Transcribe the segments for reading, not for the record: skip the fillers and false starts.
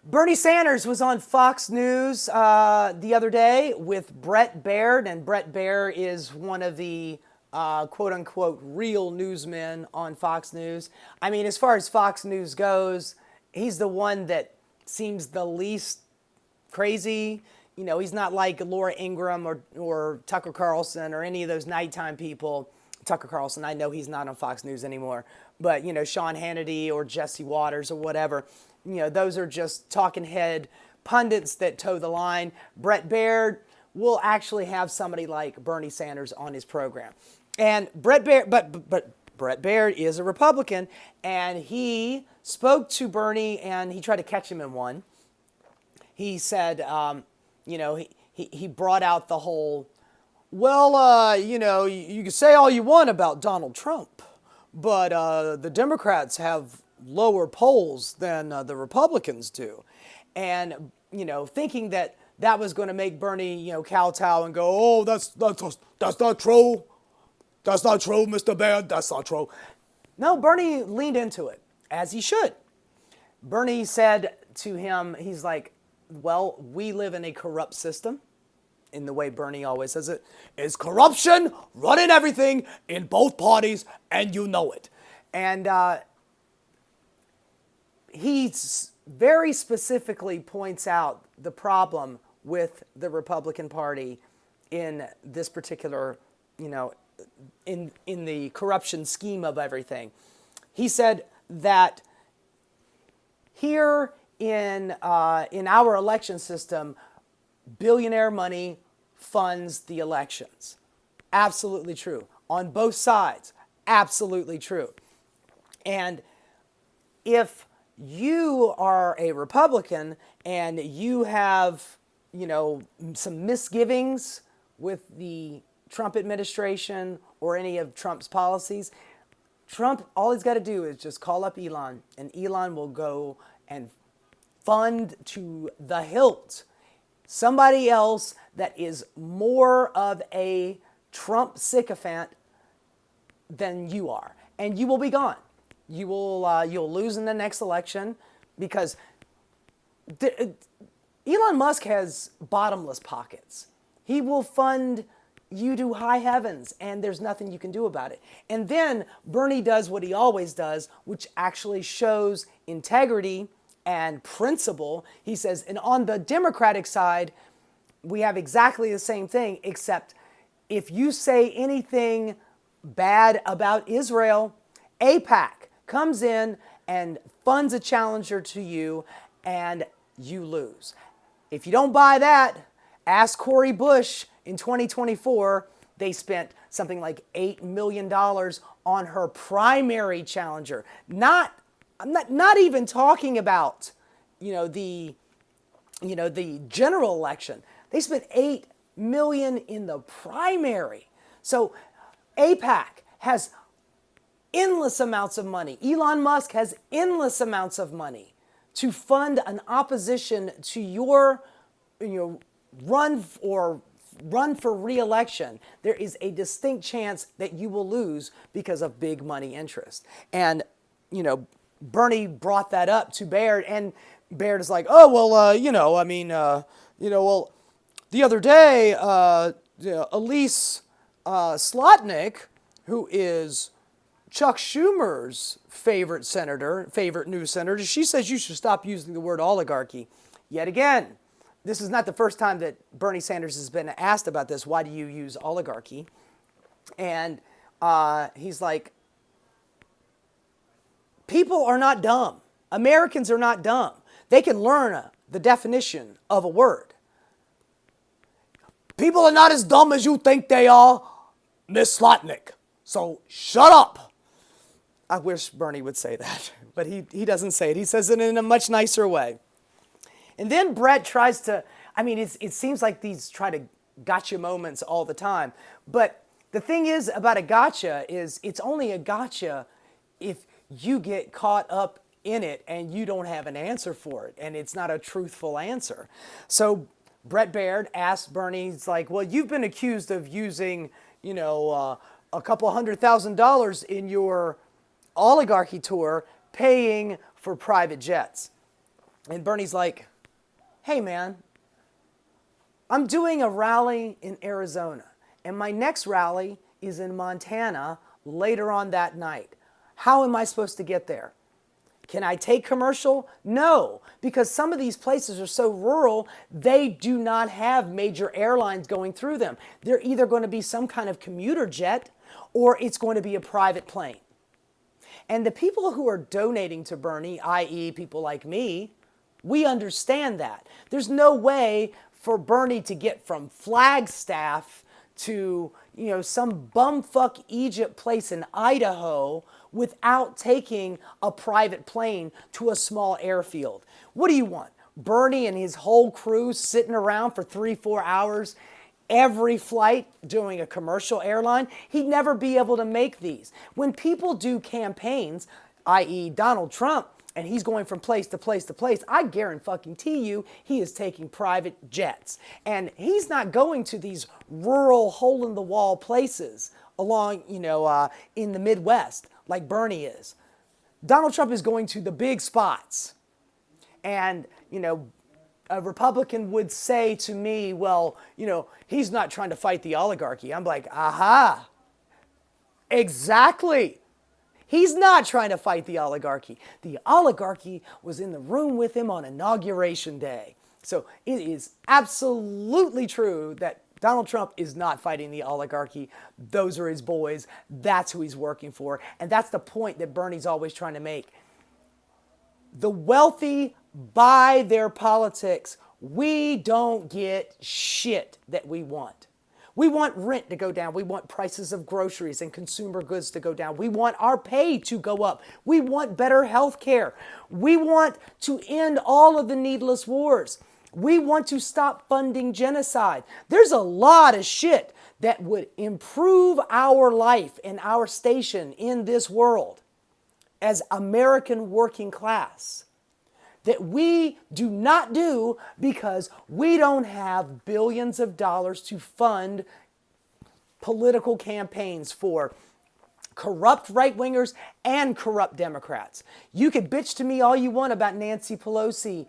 Bernie Sanders was on Fox News the other day with Brett Baird, and Brett Baird is one of the quote unquote real newsmen on Fox News. I mean, as far as Fox News goes, he's the one that seems the least crazy. You know, he's not like Laura Ingraham or Tucker Carlson or any of those nighttime people. Tucker Carlson, I know he's not on Fox News anymore, but, you know, Sean Hannity or Jesse Waters or whatever, you know, those are just talking head pundits that toe the line. Brett Baird will actually have somebody like Bernie Sanders on his program. And Brett Baird, but Brett Baird is a Republican, and he spoke to Bernie and he tried to catch him in one. He said, you know, he brought out the whole, well, you know, you can say all you want about Donald Trump, but the Democrats have lower polls than the Republicans do. And, you know, thinking that that was going to make Bernie, you know, kowtow and go, oh, that's not true. That's not true, Mr. Baird. That's not true. No, Bernie leaned into it, as he should. Bernie said to him, he's like, well, we live in a corrupt system. In the way Bernie always says it, is corruption running everything in both parties, and you know it. And he very specifically points out the problem with the Republican Party in this particular, you know, in the corruption scheme of everything. He said that here in our election system, billionaire money funds the elections. Absolutely true. On both sides, absolutely true. And if you are a Republican and you have, you know, some misgivings with the Trump administration or any of Trump's policies, Trump, all he's got to do is just call up Elon, and Elon will go and fund to the hilt somebody else that is more of a Trump sycophant than you are, and you will be gone. You'll lose in the next election because Elon Musk has bottomless pockets. He will fund you to high heavens, and there's nothing you can do about it. And then Bernie does what he always does, which actually shows integrity and principle. He says, and on the Democratic side, we have exactly the same thing, except if you say anything bad about Israel, AIPAC comes in and funds a challenger to you, and you lose. If you don't buy that, ask Cori Bush in 2024. They spent something like $8 million on her primary challenger. I'm not even talking about, the general election. They spent $8 million in the primary. So AIPAC has endless amounts of money. Elon Musk has endless amounts of money to fund an opposition to your, run for re-election. There is a distinct chance that you will lose because of big money interest. And, Bernie brought that up to Baird, and Baird is like, oh, well, well, the other day, Elise Slotnick, who is Chuck Schumer's favorite new senator, she says you should stop using the word oligarchy. Yet again, this is not the first time that Bernie Sanders has been asked about this. Why do you use oligarchy? And he's like, people are not dumb. Americans are not dumb. They can learn the definition of a word. People are not as dumb as you think they are, Miss Slotnick. So shut up. I wish Bernie would say that, but he doesn't say it. He says it in a much nicer way. And then Brett tries to, it seems like these try to gotcha moments all the time. But the thing is about a gotcha is it's only a gotcha if you get caught up in it and you don't have an answer for it, and it's not a truthful answer. So Brett Baird asked Bernie, he's like, well, you've been accused of using, a couple $100,000 in your oligarchy tour, paying for private jets. And Bernie's like, hey man, I'm doing a rally in Arizona, and my next rally is in Montana later on that night. How am I supposed to get there? Can I take commercial? No, because some of these places are so rural, they do not have major airlines going through them. They're either going to be some kind of commuter jet or it's going to be a private plane. And the people who are donating to Bernie, i.e. people like me, we understand that. There's no way for Bernie to get from Flagstaff to, some bumfuck Egypt place in Idaho without taking a private plane to a small airfield. What do you want? Bernie and his whole crew sitting around for 3-4 hours every flight doing a commercial airline? He'd never be able to make these. When people do campaigns, i.e. Donald Trump, and he's going from place to place to place, I guarantee you he is taking private jets. And he's not going to these rural hole-in-the-wall places along, in the Midwest like Bernie is. Donald Trump is going to the big spots. And, a Republican would say to me, well, he's not trying to fight the oligarchy. I'm like, aha, exactly. He's not trying to fight the oligarchy. The oligarchy was in the room with him on Inauguration Day. So it is absolutely true that Donald Trump is not fighting the oligarchy. Those are his boys. That's who he's working for. And that's the point that Bernie's always trying to make. The wealthy buy their politics. We don't get shit that we want. We want rent to go down. We want prices of groceries and consumer goods to go down. We want our pay to go up. We want better health care. We want to end all of the needless wars. We want to stop funding genocide. There's a lot of shit that would improve our life and our station in this world as American working class that we do not do because we don't have billions of dollars to fund political campaigns for corrupt right-wingers and corrupt Democrats. You could bitch to me all you want about Nancy Pelosi,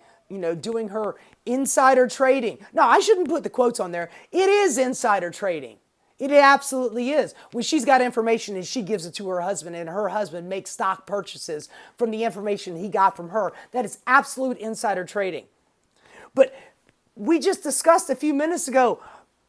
doing her insider trading. No, I shouldn't put the quotes on there. It is insider trading. It absolutely is. When she's got information and she gives it to her husband and her husband makes stock purchases from the information he got from her, that is absolute insider trading. But we just discussed a few minutes ago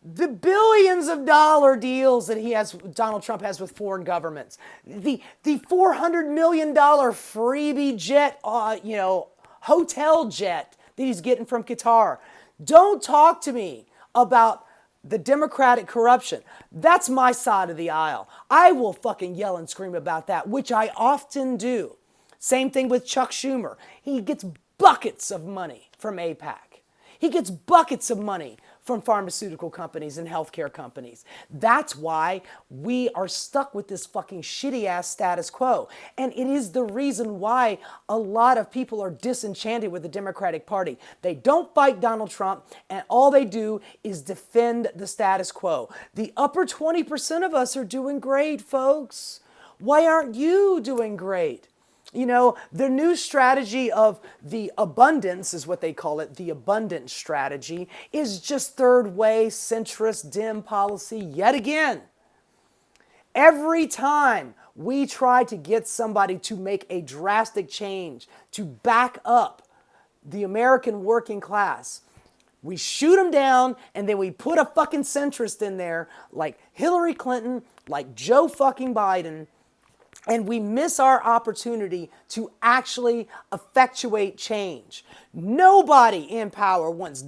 the billions of dollar deals that Donald Trump has with foreign governments, the $400 million freebie jet, hotel jet that he's getting from Qatar. Don't talk to me about the Democratic corruption. That's my side of the aisle. I will fucking yell and scream about that, which I often do. Same thing with Chuck Schumer. He gets buckets of money from AIPAC. He gets buckets of money from pharmaceutical companies and healthcare companies. That's why we are stuck with this fucking shitty ass status quo. And it is the reason why a lot of people are disenchanted with the Democratic Party. They don't fight Donald Trump, and all they do is defend the status quo. The upper 20% of us are doing great, folks. Why aren't you doing great? The new strategy of the abundance is what they call it. The abundance strategy is just third way, centrist, dim policy yet again. Every time we try to get somebody to make a drastic change to back up the American working class, we shoot them down and then we put a fucking centrist in there like Hillary Clinton, like Joe fucking Biden, and we miss our opportunity to actually effectuate change. Nobody in power wants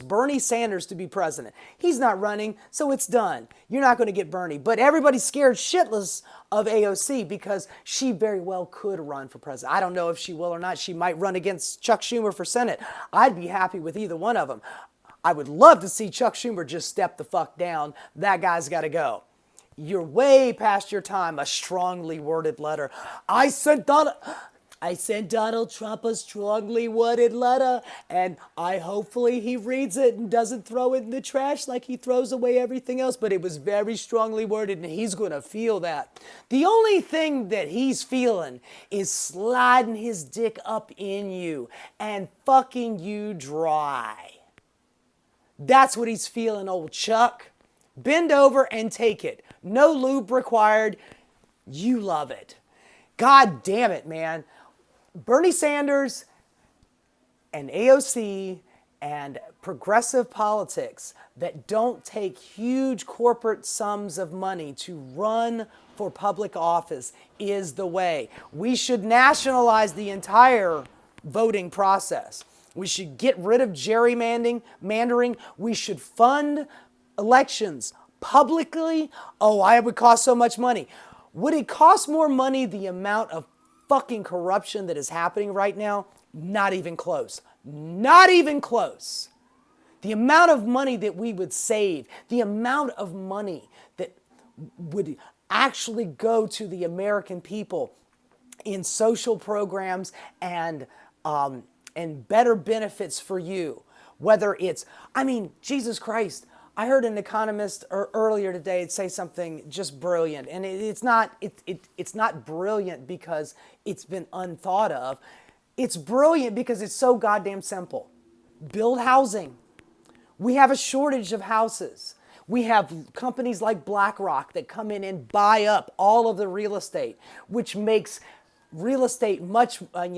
Bernie Sanders to be president. He's not running, so it's done. You're not going to get Bernie. But everybody's scared shitless of AOC because she very well could run for president. I don't know if she will or not. She might run against Chuck Schumer for Senate. I'd be happy with either one of them. I would love to see Chuck Schumer just step the fuck down. That guy's got to go. You're way past your time. A strongly worded letter. I sent Donald I sent Donald Trump a strongly worded letter, and hopefully he reads it and doesn't throw it in the trash like he throws away everything else, but it was very strongly worded, and he's going to feel that. The only thing that he's feeling is sliding his dick up in you and fucking you dry. That's what he's feeling, old Chuck. Bend over and take it. No lube required. You love it. God damn it, man. Bernie Sanders and AOC and progressive politics that don't take huge corporate sums of money to run for public office is the way. We should nationalize the entire voting process. We should get rid of gerrymandering. We should fund elections publicly. Oh, it would cost so much money. Would it cost more money the amount of fucking corruption that is happening right now? Not even close. Not even close. The amount of money that we would save, the amount of money that would actually go to the American people in social programs and better benefits for you. Whether it's, Jesus Christ, I heard an economist earlier today say something just brilliant, and it's not brilliant because it's been unthought of. It's brilliant because it's so goddamn simple. Build housing. We have a shortage of houses. We have companies like BlackRock that come in and buy up all of the real estate, which makes real estate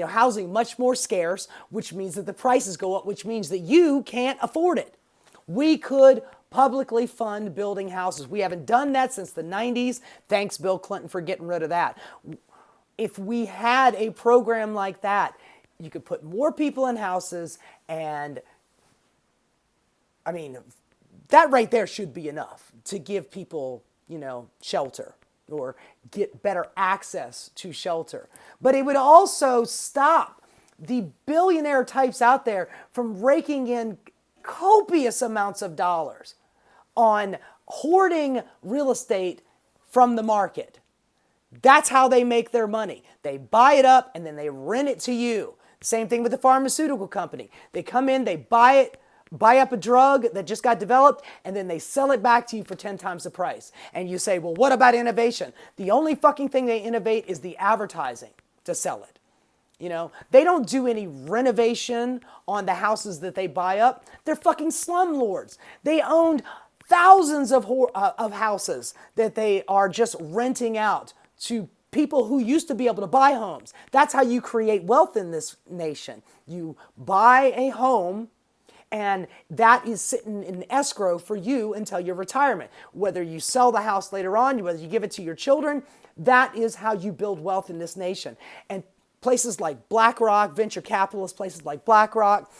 housing much more scarce, which means that the prices go up, which means that you can't afford it. We could publicly fund building houses. We haven't done that since the 90s. Thanks, Bill Clinton, for getting rid of that. If we had a program like that, you could put more people in houses, and that right there should be enough to give people, shelter or get better access to shelter. But it would also stop the billionaire types out there from raking in copious amounts of dollars on hoarding real estate from the market. That's how they make their money. They buy it up and then they rent it to you. Same thing with the pharmaceutical company. They come in, they buy up a drug that just got developed, and then they sell it back to you for 10 times the price. And you say, well, what about innovation? The only fucking thing they innovate is the advertising to sell it. They don't do any renovation on the houses that they buy up. They're fucking slumlords. They owned thousands of houses that they are just renting out to people who used to be able to buy homes. That's how you create wealth in this nation. You buy a home, and that is sitting in escrow for you until your retirement. Whether you sell the house later on, whether you give it to your children, that is how you build wealth in this nation. And places like BlackRock, venture capitalists, places like BlackRock,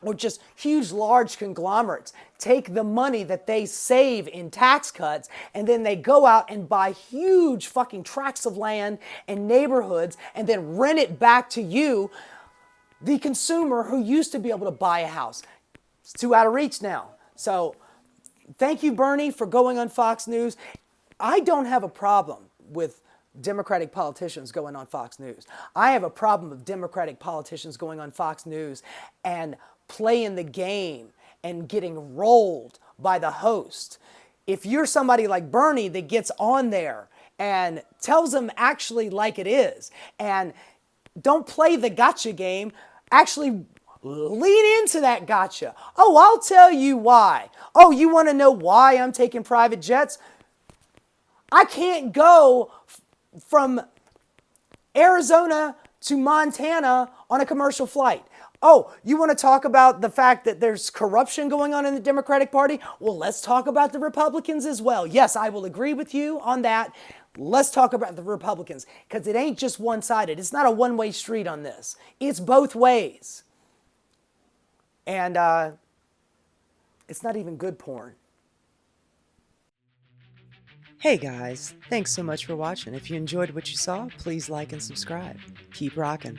or just huge, large conglomerates take the money that they save in tax cuts, and then they go out and buy huge fucking tracts of land and neighborhoods and then rent it back to you, the consumer who used to be able to buy a house. It's too out of reach now. So thank you, Bernie, for going on Fox News. I don't have a problem with Democratic politicians going on Fox News. I have a problem with Democratic politicians going on Fox News and playing the game and getting rolled by the host. If you're somebody like Bernie that gets on there and tells them actually like it is, and don't play the gotcha game, actually lean into that gotcha. Oh, I'll tell you why. Oh, you want to know why I'm taking private jets? I can't go from Arizona to Montana on a commercial flight. Oh, you want to talk about the fact that there's corruption going on in the Democratic Party? Well, let's talk about the Republicans as well. Yes, I will agree with you on that. Let's talk about the Republicans, because it ain't just one-sided. It's not a one-way street on this. It's both ways. And it's not even good porn. Hey guys, thanks so much for watching. If you enjoyed what you saw, please like and subscribe. Keep rocking.